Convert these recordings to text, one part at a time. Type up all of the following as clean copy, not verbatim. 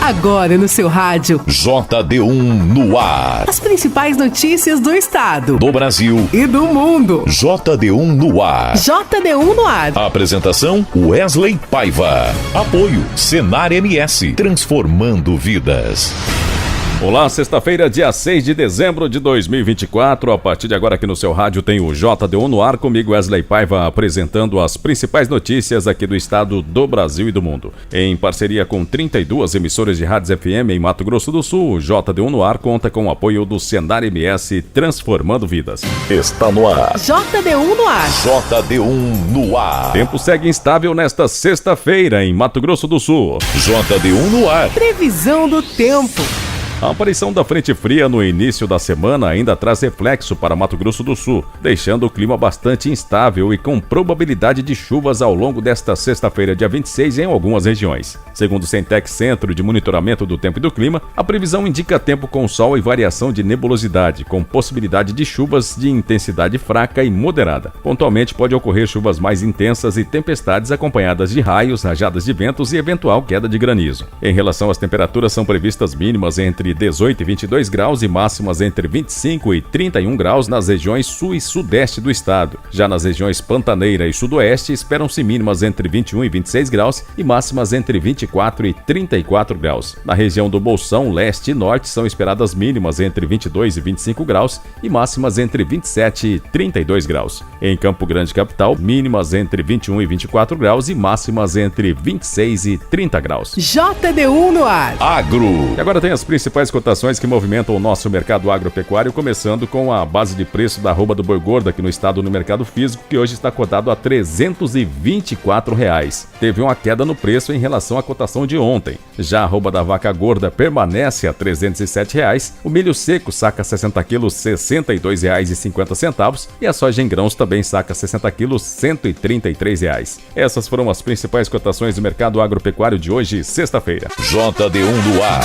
Agora no seu rádio. JD1 no ar. As principais notícias do estado, do Brasil e do mundo. JD1 no ar. JD1 no ar. Apresentação Wesley Paiva. Apoio Senar MS. Transformando vidas. Olá, sexta-feira, dia 6 de dezembro de 2024. A partir de agora aqui no seu rádio tem o JD1 no ar, comigo Wesley Paiva, apresentando as principais notícias aqui do estado, do Brasil e do mundo. Em parceria com 32 emissoras de rádios FM em Mato Grosso do Sul, o JD1 no ar conta com o apoio do Senar MS, Transformando Vidas. Está no ar. JD1 no ar. JD1 no ar. Tempo segue instável nesta sexta-feira em Mato Grosso do Sul. JD1 no ar. Previsão do tempo. A aparição da frente fria no início da semana ainda traz reflexo para Mato Grosso do Sul, deixando o clima bastante instável e com probabilidade de chuvas ao longo desta sexta-feira, dia 26, em algumas regiões. Segundo o Centec Centro de Monitoramento do Tempo e do Clima, a previsão indica tempo com sol e variação de nebulosidade, com possibilidade de chuvas de intensidade fraca e moderada. Pontualmente pode ocorrer chuvas mais intensas e tempestades acompanhadas de raios, rajadas de ventos e eventual queda de granizo. Em relação às temperaturas, são previstas mínimas entre 18 e 22 graus e máximas entre 25 e 31 graus nas regiões sul e sudeste do estado. Já nas regiões Pantaneira e Sudoeste, esperam-se mínimas entre 21 e 26 graus e máximas entre 24 e 34 graus. Na região do Bolsão, leste e norte, são esperadas mínimas entre 22 e 25 graus e máximas entre 27 e 32 graus. Em Campo Grande capital, mínimas entre 21 e 24 graus e máximas entre 26 e 30 graus. JD1 no ar. Agro. E agora tem as principais cotações que movimentam o nosso mercado agropecuário, começando com a base de preço da arroba do boi gordo aqui no estado no mercado físico, que hoje está cotado a R$ 324. Teve uma queda no preço em relação à cotação de ontem. Já a arroba da vaca gorda permanece a R$ 307. O milho seco saca 60 quilos R$ 62,50 e a soja em grãos também saca 60 quilos R$ 133. Essas foram as principais cotações do mercado agropecuário de hoje, sexta-feira. JD1 no ar.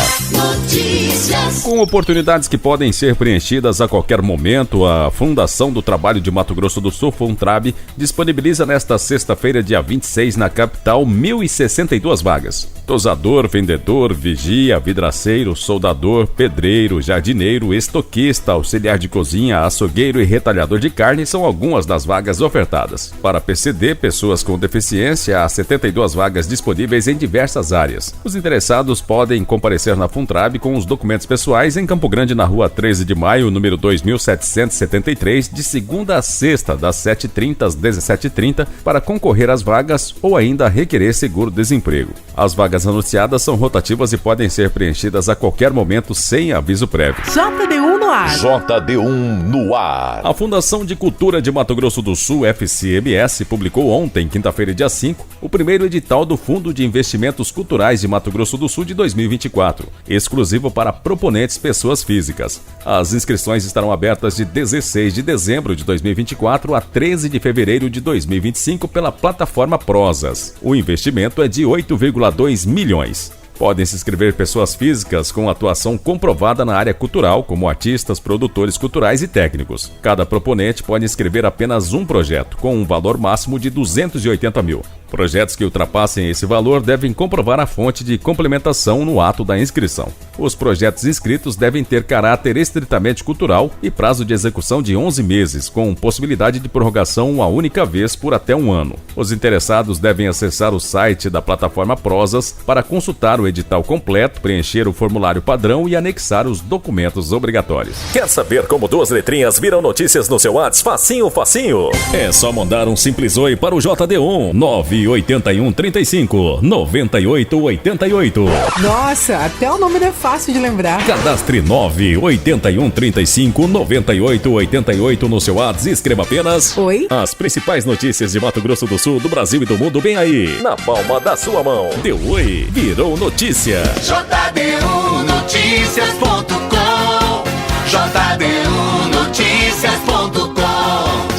Com oportunidades que podem ser preenchidas a qualquer momento, a Fundação do Trabalho de Mato Grosso do Sul, Funtrab, disponibiliza nesta sexta-feira, dia 26, na capital, 1.062 vagas. Tosador, vendedor, vigia, vidraceiro, soldador, pedreiro, jardineiro, estoquista, auxiliar de cozinha, açougueiro e retalhador de carne são algumas das vagas ofertadas. Para PCD, pessoas com deficiência, há 72 vagas disponíveis em diversas áreas. Os interessados podem comparecer na Funtrab com os documentos pessoais em Campo Grande, na rua 13 de maio, número 2773, de segunda a sexta, das 7h30 às 17h30, para concorrer às vagas ou ainda requerer seguro-desemprego. As vagas anunciadas são rotativas e podem ser preenchidas a qualquer momento sem aviso prévio. JD1 no ar. JD1 no ar. A Fundação de Cultura de Mato Grosso do Sul, FCMS, publicou ontem, quinta-feira, dia 5, o primeiro edital do Fundo de Investimentos Culturais de Mato Grosso do Sul de 2024, exclusivo para proponentes pessoas físicas. As inscrições estarão abertas de 16 de dezembro de 2024 a 13 de fevereiro de 2025 pela plataforma Prosas. O investimento é de 8,2 milhões. Podem se inscrever pessoas físicas com atuação comprovada na área cultural, como artistas, produtores culturais e técnicos. Cada proponente pode inscrever apenas um projeto, com um valor máximo de 280 mil. Projetos que ultrapassem esse valor devem comprovar a fonte de complementação no ato da inscrição. Os projetos inscritos devem ter caráter estritamente cultural e prazo de execução de 11 meses, com possibilidade de prorrogação uma única vez por até um ano. Os interessados devem acessar o site da plataforma Prosas para consultar o edital completo, preencher o formulário padrão e anexar os documentos obrigatórios. Quer saber como duas letrinhas viram notícias no seu WhatsApp? Facinho, facinho. É só mandar um simples oi para o JD1 981 35 98 88. Nossa, até o número é fácil de lembrar. Cadastre 981 35 98 88 no seu WhatsApp e escreva apenas Oi. As principais notícias de Mato Grosso do Sul, do Brasil e do mundo bem aí, na palma da sua mão. Deu oi, virou notícia. JD1Noticias.com JD1Noticias.com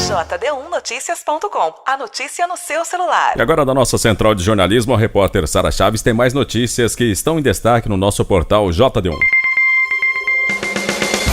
JD1Noticias.com. A notícia no seu celular. E agora da nossa central de jornalismo, a repórter Sara Chaves tem mais notícias que estão em destaque no nosso portal JD1.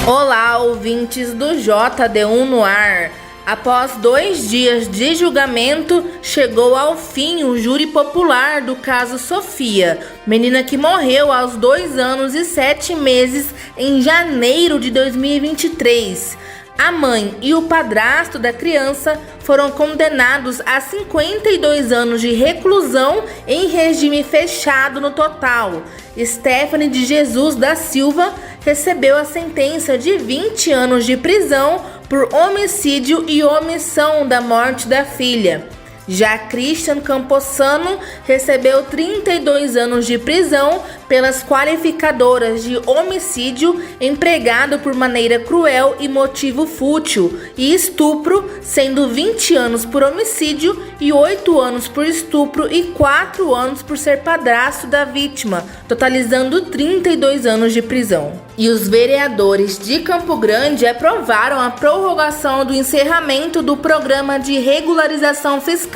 Olá, ouvintes do JD1 no ar. Após 2 dias de julgamento, chegou ao fim o júri popular do caso Sofia, menina que morreu aos 2 anos e 7 meses em janeiro de 2023. A mãe e o padrasto da criança foram condenados a 52 anos de reclusão em regime fechado no total. Stephanie de Jesus da Silva recebeu a sentença de 20 anos de prisão por homicídio e omissão da morte da filha. Já Christian Camposano recebeu 32 anos de prisão pelas qualificadoras de homicídio empregado por maneira cruel e motivo fútil e estupro, sendo 20 anos por homicídio e 8 anos por estupro e 4 anos por ser padrasto da vítima, totalizando 32 anos de prisão. E os vereadores de Campo Grande aprovaram a prorrogação do encerramento do Programa de Regularização Fiscal,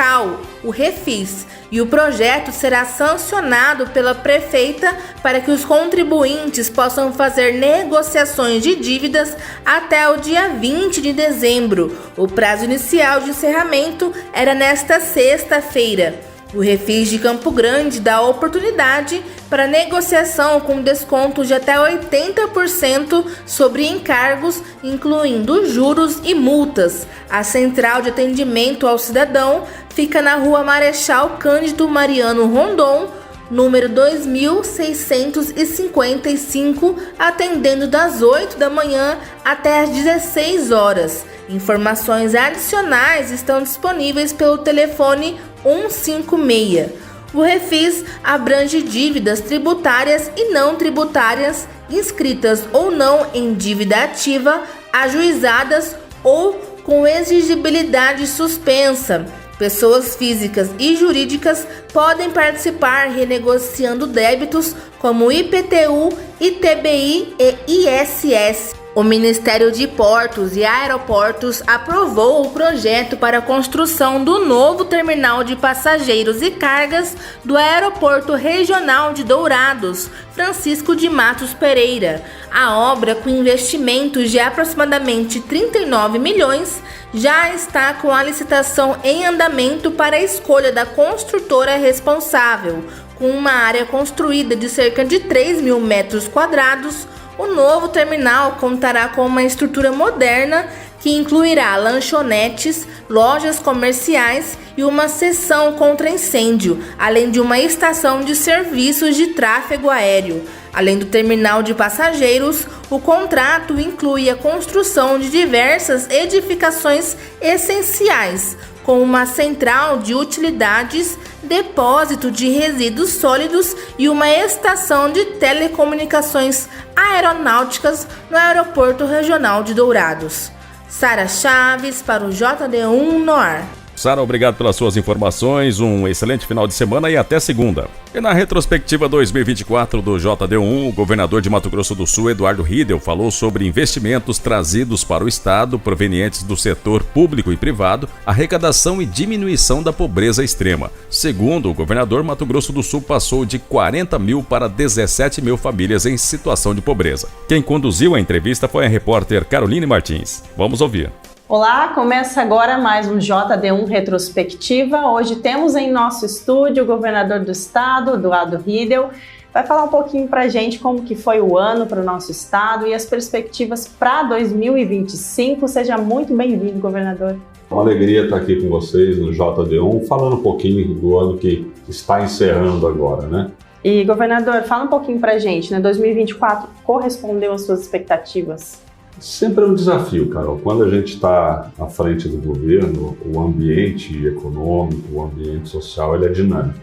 o REFIS, e o projeto será sancionado pela prefeita para que os contribuintes possam fazer negociações de dívidas até o dia 20 de dezembro. O prazo inicial de encerramento era nesta sexta-feira. O REFIS de Campo Grande dá oportunidade para negociação com desconto de até 80% sobre encargos, incluindo juros e multas. A Central de Atendimento ao Cidadão fica na Rua Marechal Cândido Mariano Rondon, número 2655, atendendo das 8 da manhã até as 16 horas. Informações adicionais estão disponíveis pelo telefone 156. O REFIS abrange dívidas tributárias e não tributárias, inscritas ou não em dívida ativa, ajuizadas ou com exigibilidade suspensa. Pessoas físicas e jurídicas podem participar renegociando débitos como IPTU, ITBI e ISS. O Ministério de Portos e Aeroportos aprovou o projeto para a construção do novo terminal de passageiros e cargas do Aeroporto Regional de Dourados, Francisco de Matos Pereira. A obra, com investimentos de aproximadamente 39 milhões, já está com a licitação em andamento para a escolha da construtora responsável. Com uma área construída de cerca de 3 mil metros quadrados, o novo terminal contará com uma estrutura moderna que incluirá lanchonetes, lojas comerciais e uma seção contra incêndio, além de uma estação de serviços de tráfego aéreo. Além do terminal de passageiros, o contrato inclui a construção de diversas edificações essenciais, com uma central de utilidades, depósito de resíduos sólidos e uma estação de telecomunicações aeronáuticas no Aeroporto Regional de Dourados. Sara Chaves para o JD1 no ar. Sara, obrigado pelas suas informações, um excelente final de semana e até segunda. E na retrospectiva 2024 do JD1, o governador de Mato Grosso do Sul, Eduardo Riedel, falou sobre investimentos trazidos para o estado provenientes do setor público e privado, arrecadação e diminuição da pobreza extrema. Segundo o governador, Mato Grosso do Sul passou de 40 mil para 17 mil famílias em situação de pobreza. Quem conduziu a entrevista foi a repórter Caroline Martins. Vamos ouvir. Olá, começa agora mais um JD1 Retrospectiva. Hoje temos em nosso estúdio o governador do estado, Eduardo Riedel. Vai falar um pouquinho pra gente como que foi o ano para o nosso estado e as perspectivas para 2025. Seja muito bem-vindo, governador. Uma alegria estar aqui com vocês no JD1, falando um pouquinho do ano que está encerrando agora, né? E, governador, fala um pouquinho pra gente, né? 2024 correspondeu às suas expectativas? Sempre é um desafio, Carol. Quando a gente está à frente do governo, o ambiente econômico, o ambiente social, ele é dinâmico.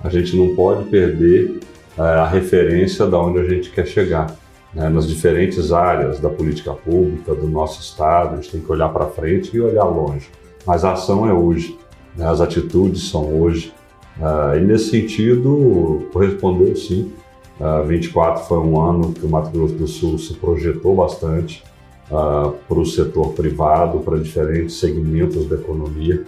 A gente não pode perder a referência de onde a gente quer chegar, né? Nas diferentes áreas da política pública, do nosso estado, a gente tem que olhar para frente e olhar longe. Mas a ação é hoje, né? As atitudes são hoje. E nesse sentido, correspondeu sim. 24 foi um ano que o Mato Grosso do Sul se projetou bastante para o setor privado, para diferentes segmentos da economia.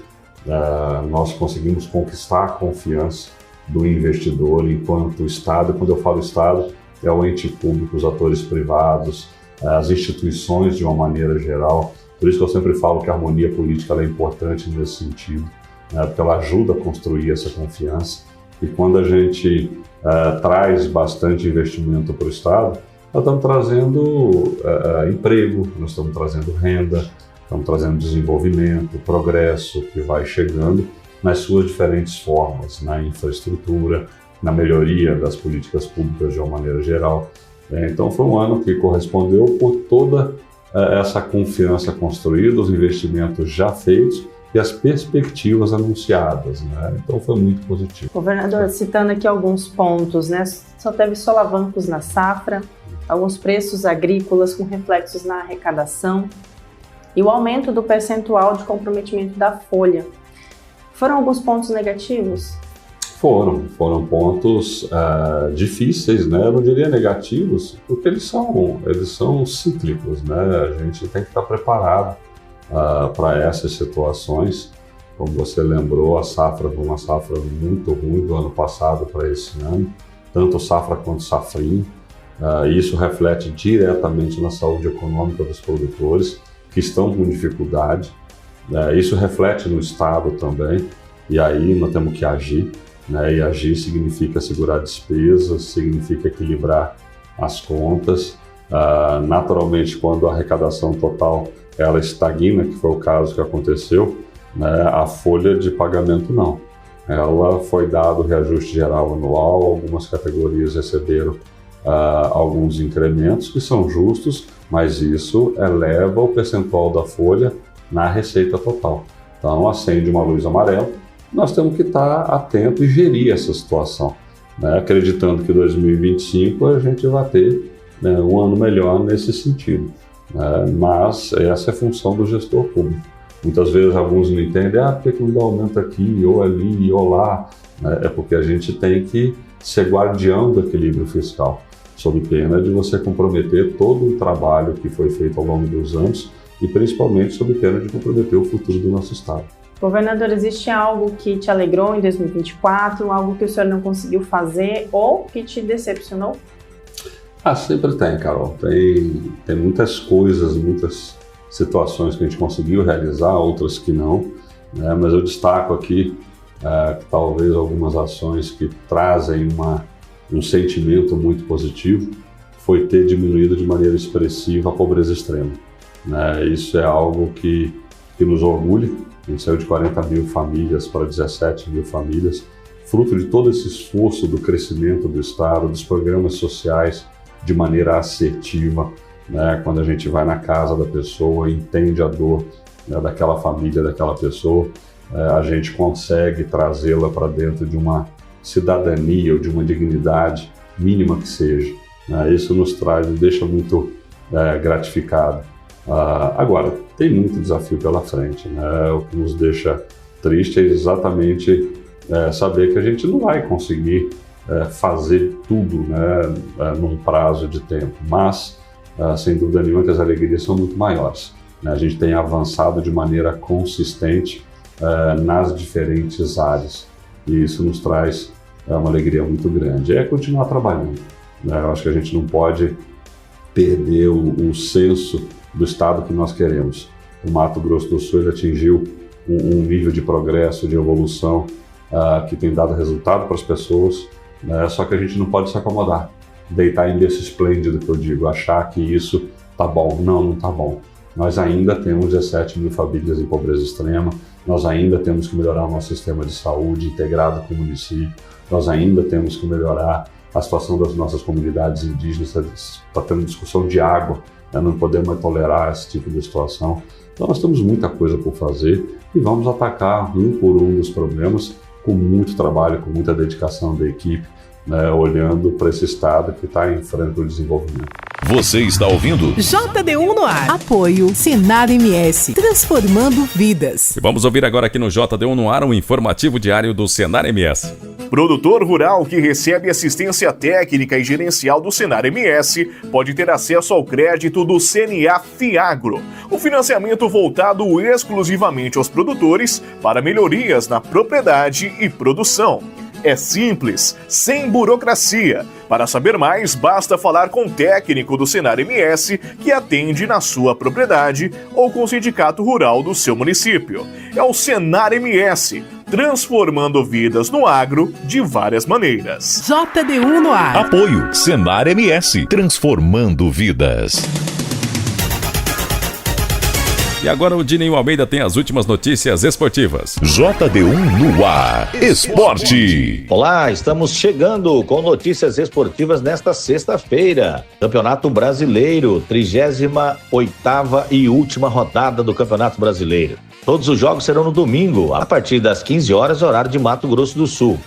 Nós conseguimos conquistar a confiança do investidor enquanto Estado. Quando eu falo Estado, é o ente público, os atores privados, as instituições de uma maneira geral. Por isso que eu sempre falo que a harmonia política ela é importante nesse sentido, né? Porque ela ajuda a construir essa confiança. E quando a gente traz bastante investimento para o Estado, nós estamos trazendo emprego, nós estamos trazendo renda, estamos trazendo desenvolvimento, progresso que vai chegando nas suas diferentes formas, na infraestrutura, na melhoria das políticas públicas de uma maneira geral. Então foi um ano que correspondeu por toda essa confiança construída, os investimentos já feitos e as perspectivas anunciadas, né? Então foi muito positivo. Governador, citando aqui alguns pontos, né? Só teve solavancos na safra, alguns preços agrícolas com reflexos na arrecadação e o aumento do percentual de comprometimento da folha. Foram alguns pontos negativos? Foram pontos difíceis, né? Eu não diria negativos, porque eles são cíclicos, né? A gente tem que estar preparado para essas situações. Como você lembrou, a safra foi uma safra muito ruim do ano passado para esse ano, tanto safra quanto safrinha. Isso reflete diretamente na saúde econômica dos produtores, que estão com dificuldade. Isso reflete no Estado também, e aí nós temos que agir, né? E agir significa segurar despesas, significa equilibrar as contas. Naturalmente, quando a arrecadação total ela estagna, que foi o caso que aconteceu, né? A folha de pagamento não. Ela foi dado o reajuste geral anual, algumas categorias receberam alguns incrementos que são justos, mas isso eleva o percentual da folha na receita total. Então acende uma luz amarela, nós temos que estar atento e gerir essa situação, né? Acreditando que 2025 a gente vai ter, né, um ano melhor nesse sentido, né? Mas essa é a função do gestor público. Muitas vezes alguns não entendem, por que não dá aumento aqui, ou ali, ou lá, né? É porque a gente tem que ser guardião do equilíbrio fiscal, sob pena de você comprometer todo o trabalho que foi feito ao longo dos anos e principalmente sob pena de comprometer o futuro do nosso Estado. Governador, existe algo que te alegrou em 2024, algo que o senhor não conseguiu fazer ou que te decepcionou? Sempre tem, Carol. Tem muitas coisas, muitas situações que a gente conseguiu realizar, outras que não, né? Mas eu destaco aqui que talvez algumas ações que trazem um sentimento muito positivo foi ter diminuído de maneira expressiva a pobreza extrema, né? Isso é algo que nos orgulha. A gente saiu de 40 mil famílias para 17 mil famílias, fruto de todo esse esforço do crescimento do Estado, dos programas sociais de maneira assertiva, né? Quando a gente vai na casa da pessoa, entende a dor, né, daquela família, daquela pessoa, a gente consegue trazê-la para dentro de uma cidadania ou de uma dignidade mínima que seja, né? Isso nos traz e deixa muito gratificado. Agora, tem muito desafio pela frente, né? O que nos deixa triste é exatamente saber que a gente não vai conseguir fazer tudo, né, num prazo de tempo, mas, sem dúvida nenhuma, que as alegrias são muito maiores, né? A gente tem avançado de maneira consistente nas diferentes áreas e isso nos traz uma alegria muito grande. É continuar trabalhando, né? Eu acho que a gente não pode perder o senso do Estado que nós queremos. O Mato Grosso do Sul atingiu um nível de progresso, de evolução que tem dado resultado para as pessoas, né? Só que a gente não pode se acomodar, deitar em berço esplêndido, que eu digo, achar que isso tá bom. Não tá bom. Nós ainda temos 17 mil famílias em pobreza extrema, nós ainda temos que melhorar o nosso sistema de saúde integrado com o município, nós ainda temos que melhorar a situação das nossas comunidades indígenas, está tendo discussão de água, né? Não podemos mais tolerar esse tipo de situação. Então nós temos muita coisa por fazer e vamos atacar um por um dos problemas com muito trabalho, com muita dedicação da equipe, né? Olhando para esse Estado que está em franco desenvolvimento. Você está ouvindo? JD1 no ar. Apoio Senar MS, transformando vidas. E vamos ouvir agora aqui no JD1 no ar um informativo diário do Senar MS. Produtor rural que recebe assistência técnica e gerencial do Senar MS pode ter acesso ao crédito do CNA Fiagro, o financiamento voltado exclusivamente aos produtores para melhorias na propriedade e produção. É simples, sem burocracia. Para saber mais, basta falar com o técnico do Senar MS que atende na sua propriedade ou com o sindicato rural do seu município. É o Senar MS, transformando vidas no agro de várias maneiras. JD1 no ar. Apoio Senar MS, transformando vidas. E agora o Dininho Almeida tem as últimas notícias esportivas. JD1 no ar. Esporte. Olá, estamos chegando com notícias esportivas nesta sexta-feira. Campeonato Brasileiro, 38ª e última rodada do Campeonato Brasileiro. Todos os jogos serão no domingo, a partir das 15 horas, horário de Mato Grosso do Sul.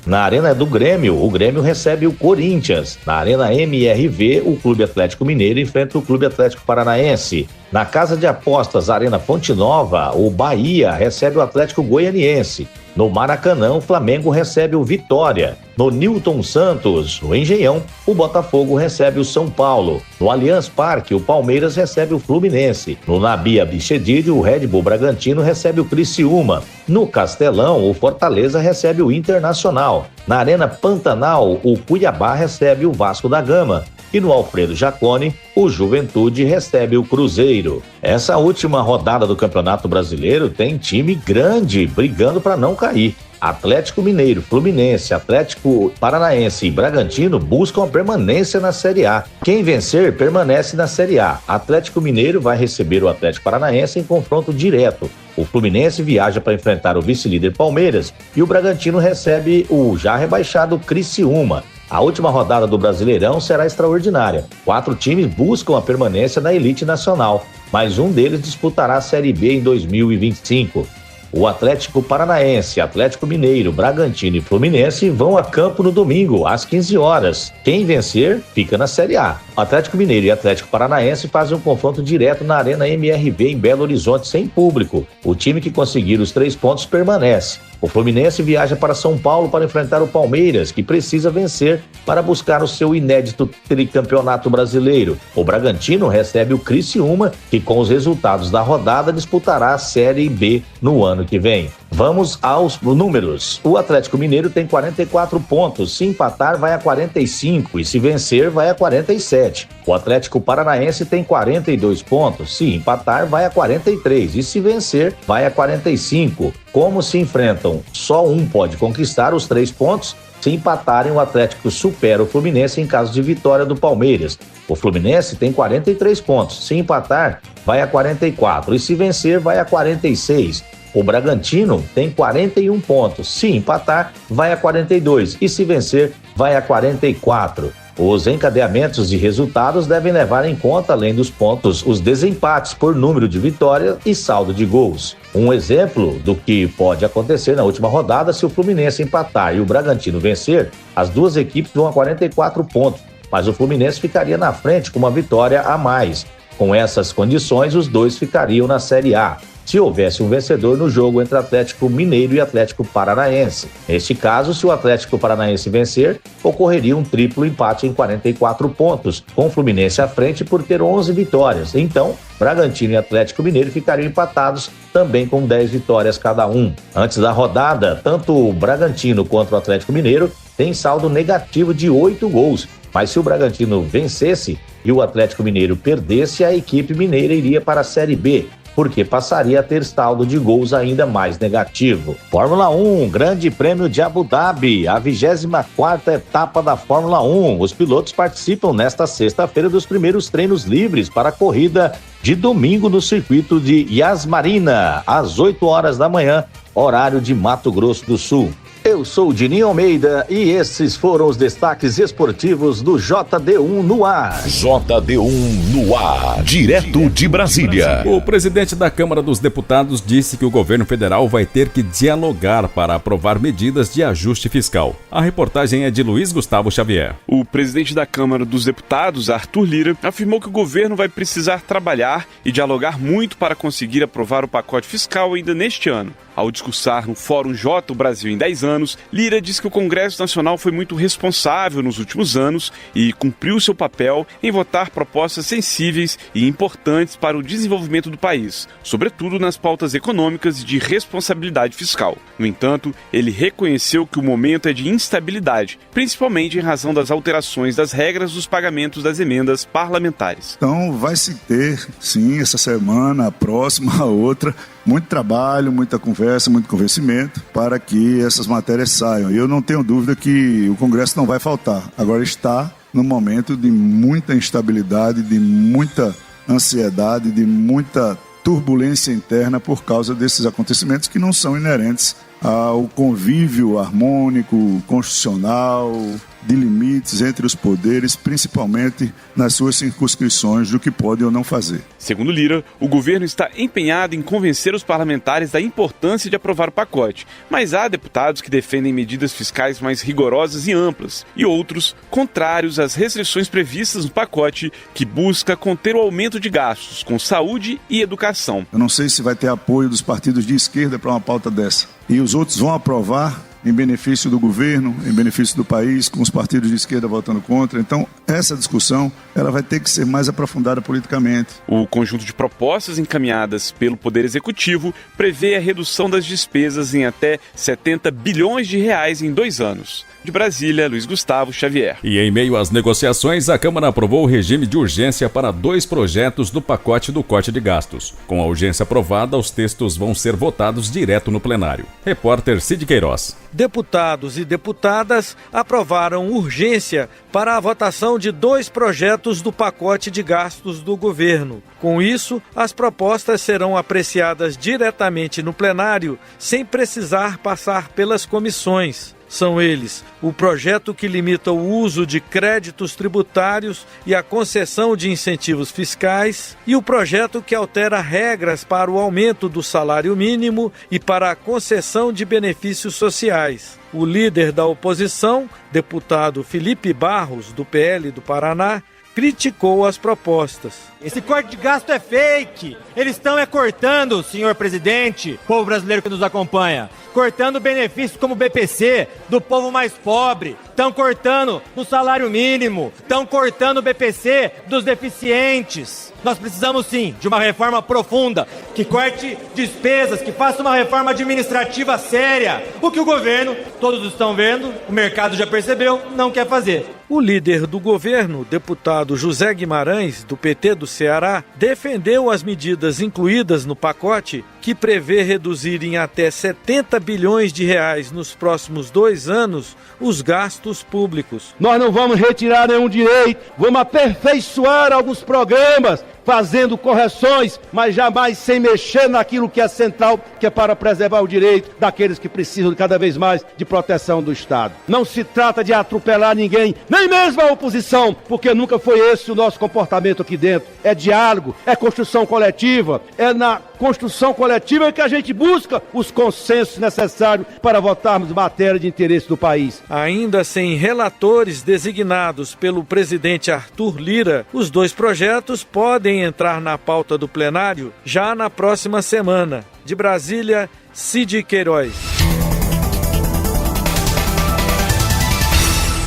Na Arena do Grêmio, o Grêmio recebe o Corinthians. Na Arena MRV, o Clube Atlético Mineiro enfrenta o Clube Atlético Paranaense. Na Casa de Apostas Arena Fonte Nova, o Bahia recebe o Atlético Goianiense. No Maracanã, o Flamengo recebe o Vitória. No Newton Santos, no Engenhão, o Botafogo recebe o São Paulo. No Allianz Parque, o Palmeiras recebe o Fluminense. No Nabi Abichedid, o Red Bull Bragantino recebe o Criciúma. No Castelão, o Fortaleza recebe o Internacional. Na Arena Pantanal, o Cuiabá recebe o Vasco da Gama. E no Alfredo Jaconi, o Juventude recebe o Cruzeiro. Essa última rodada do Campeonato Brasileiro tem time grande brigando para não cair. Atlético Mineiro, Fluminense, Atlético Paranaense e Bragantino buscam a permanência na Série A. Quem vencer, permanece na Série A. Atlético Mineiro vai receber o Atlético Paranaense em confronto direto. O Fluminense viaja para enfrentar o vice-líder Palmeiras e o Bragantino recebe o já rebaixado Criciúma. A última rodada do Brasileirão será extraordinária. 4 times buscam a permanência na elite nacional, mas um deles disputará a Série B em 2025. O Atlético Paranaense, Atlético Mineiro, Bragantino e Fluminense vão a campo no domingo, às 15 horas. Quem vencer, fica na Série A. O Atlético Mineiro e Atlético Paranaense fazem um confronto direto na Arena MRV em Belo Horizonte sem público. O time que conseguir os 3 pontos permanece. O Fluminense viaja para São Paulo para enfrentar o Palmeiras, que precisa vencer para buscar o seu inédito tricampeonato brasileiro. O Bragantino recebe o Criciúma, que com os resultados da rodada disputará a Série B no ano que vem. Vamos aos números. O Atlético Mineiro tem 44 pontos. Se empatar, vai a 45 e se vencer, vai a 47. O Atlético Paranaense tem 42 pontos. Se empatar, vai a 43 e se vencer, vai a 45. Como se enfrentam, só um pode conquistar os 3 pontos. Se empatarem, o Atlético supera o Fluminense em caso de vitória do Palmeiras. O Fluminense tem 43 pontos. Se empatar, vai a 44 e se vencer, vai a 46. O Bragantino tem 41 pontos. Se empatar, vai a 42 e se vencer, vai a 44. Os encadeamentos de resultados devem levar em conta, além dos pontos, os desempates por número de vitórias e saldo de gols. Um exemplo do que pode acontecer na última rodada: se o Fluminense empatar e o Bragantino vencer, as duas equipes vão a 44 pontos, mas o Fluminense ficaria na frente com uma vitória a mais. Com essas condições, os dois ficariam na Série A, se houvesse um vencedor no jogo entre Atlético Mineiro e Atlético Paranaense. Neste caso, se o Atlético Paranaense vencer, ocorreria um triplo empate em 44 pontos, com o Fluminense à frente por ter 11 vitórias. Então, Bragantino e Atlético Mineiro ficariam empatados também com 10 vitórias cada um. Antes da rodada, tanto o Bragantino quanto o Atlético Mineiro têm saldo negativo de 8 gols. Mas se o Bragantino vencesse e o Atlético Mineiro perdesse, a equipe mineira iria para a Série B, porque passaria a ter saldo de gols ainda mais negativo. Fórmula 1, Grande Prêmio de Abu Dhabi, a 24ª etapa da Fórmula 1. Os pilotos participam nesta sexta-feira dos primeiros treinos livres para a corrida de domingo no circuito de Yas Marina, às 8 horas da manhã, horário de Mato Grosso do Sul. Eu sou o Dininho Almeida e esses foram os destaques esportivos do JD1 no ar. JD1 no ar, direto de Brasília. O presidente da Câmara dos Deputados disse que o governo federal vai ter que dialogar para aprovar medidas de ajuste fiscal. A reportagem é de Luiz Gustavo Xavier. O presidente da Câmara dos Deputados, Arthur Lira, afirmou que o governo vai precisar trabalhar e dialogar muito para conseguir aprovar o pacote fiscal ainda neste ano. Ao discursar no Fórum J, o Brasil em 10 anos, Lira disse que o Congresso Nacional foi muito responsável nos últimos anos e cumpriu seu papel em votar propostas sensíveis e importantes para o desenvolvimento do país, sobretudo nas pautas econômicas e de responsabilidade fiscal. No entanto, ele reconheceu que o momento é de instabilidade, principalmente em razão das alterações das regras dos pagamentos das emendas parlamentares. Então vai se ter, sim, essa semana, a próxima, a outra, muito trabalho, muita conversa, muito convencimento para que essas matérias saiam. E eu não tenho dúvida que o Congresso não vai faltar. Agora está num momento de muita instabilidade, de muita ansiedade, de muita turbulência interna por causa desses acontecimentos que não são inerentes ao convívio harmônico, constitucional, de limites entre os poderes, principalmente nas suas circunscrições do que pode ou não fazer. Segundo Lira, o governo está empenhado em convencer os parlamentares da importância de aprovar o pacote, mas há deputados que defendem medidas fiscais mais rigorosas e amplas, e outros contrários às restrições previstas no pacote, que busca conter o aumento de gastos com saúde e educação. Eu não sei se vai ter apoio dos partidos de esquerda para uma pauta dessa. E os outros vão aprovar em benefício do governo, em benefício do país, com os partidos de esquerda votando contra. Então, essa discussão ela vai ter que ser mais aprofundada politicamente. O conjunto de propostas encaminhadas pelo Poder Executivo prevê a redução das despesas em até 70 bilhões de reais em 2 anos. De Brasília, Luiz Gustavo Xavier. E em meio às negociações, a Câmara aprovou o regime de urgência para 2 projetos do pacote do corte de gastos. Com a urgência aprovada, os textos vão ser votados direto no plenário. Repórter Cid Queiroz. Deputados e deputadas aprovaram urgência para a votação de 2 projetos do pacote de gastos do governo. Com isso, as propostas serão apreciadas diretamente no plenário, sem precisar passar pelas comissões. São eles o projeto que limita o uso de créditos tributários e a concessão de incentivos fiscais e o projeto que altera regras para o aumento do salário mínimo e para a concessão de benefícios sociais. O líder da oposição, deputado Felipe Barros, do PL do Paraná, criticou as propostas. Esse corte de gasto é fake. Eles estão cortando, senhor presidente, povo brasileiro que nos acompanha, cortando benefícios como o BPC do povo mais pobre, estão cortando no salário mínimo, estão cortando o BPC dos deficientes. Nós precisamos sim de uma reforma profunda, que corte despesas, que faça uma reforma administrativa séria. O que o governo, todos estão vendo, o mercado já percebeu, não quer fazer. O líder do governo, deputado José Guimarães, do PT do Ceará, defendeu as medidas incluídas no pacote que prevê reduzir em até 70 bilhões de reais nos próximos 2 anos os gastos públicos. Nós não vamos retirar nenhum direito, vamos aperfeiçoar alguns programas, fazendo correções, mas jamais sem mexer naquilo que é central, que é para preservar o direito daqueles que precisam cada vez mais de proteção do Estado. Não se trata de atropelar ninguém, nem mesmo a oposição, porque nunca foi esse o nosso comportamento aqui dentro. É diálogo, é construção coletiva, é na construção coletiva que a gente busca os consensos necessários para votarmos matéria de interesse do país. Ainda sem relatores designados pelo presidente Arthur Lira, os 2 projetos podem entrar na pauta do plenário já na próxima semana. De Brasília, Cid Queiroz.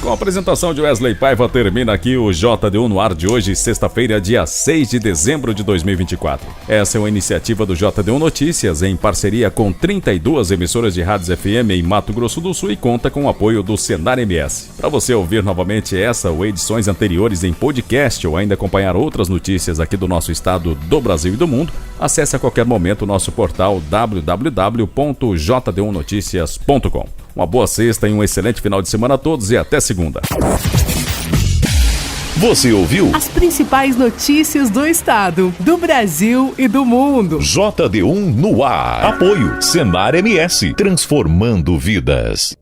Com a apresentação de Wesley Paiva, termina aqui o JD1 no ar de hoje, sexta-feira, dia 6 de dezembro de 2024. Essa é uma iniciativa do JD1 Notícias, em parceria com 32 emissoras de rádios FM em Mato Grosso do Sul e conta com o apoio do Senar MS. Para você ouvir novamente essa ou edições anteriores em podcast ou ainda acompanhar outras notícias aqui do nosso estado, do Brasil e do mundo, acesse a qualquer momento o nosso portal www.jd1noticias.com. Uma boa sexta e um excelente final de semana a todos e até segunda. Você ouviu as principais notícias do estado, do Brasil e do mundo. JD1 no ar. Apoio Senar MS, transformando vidas.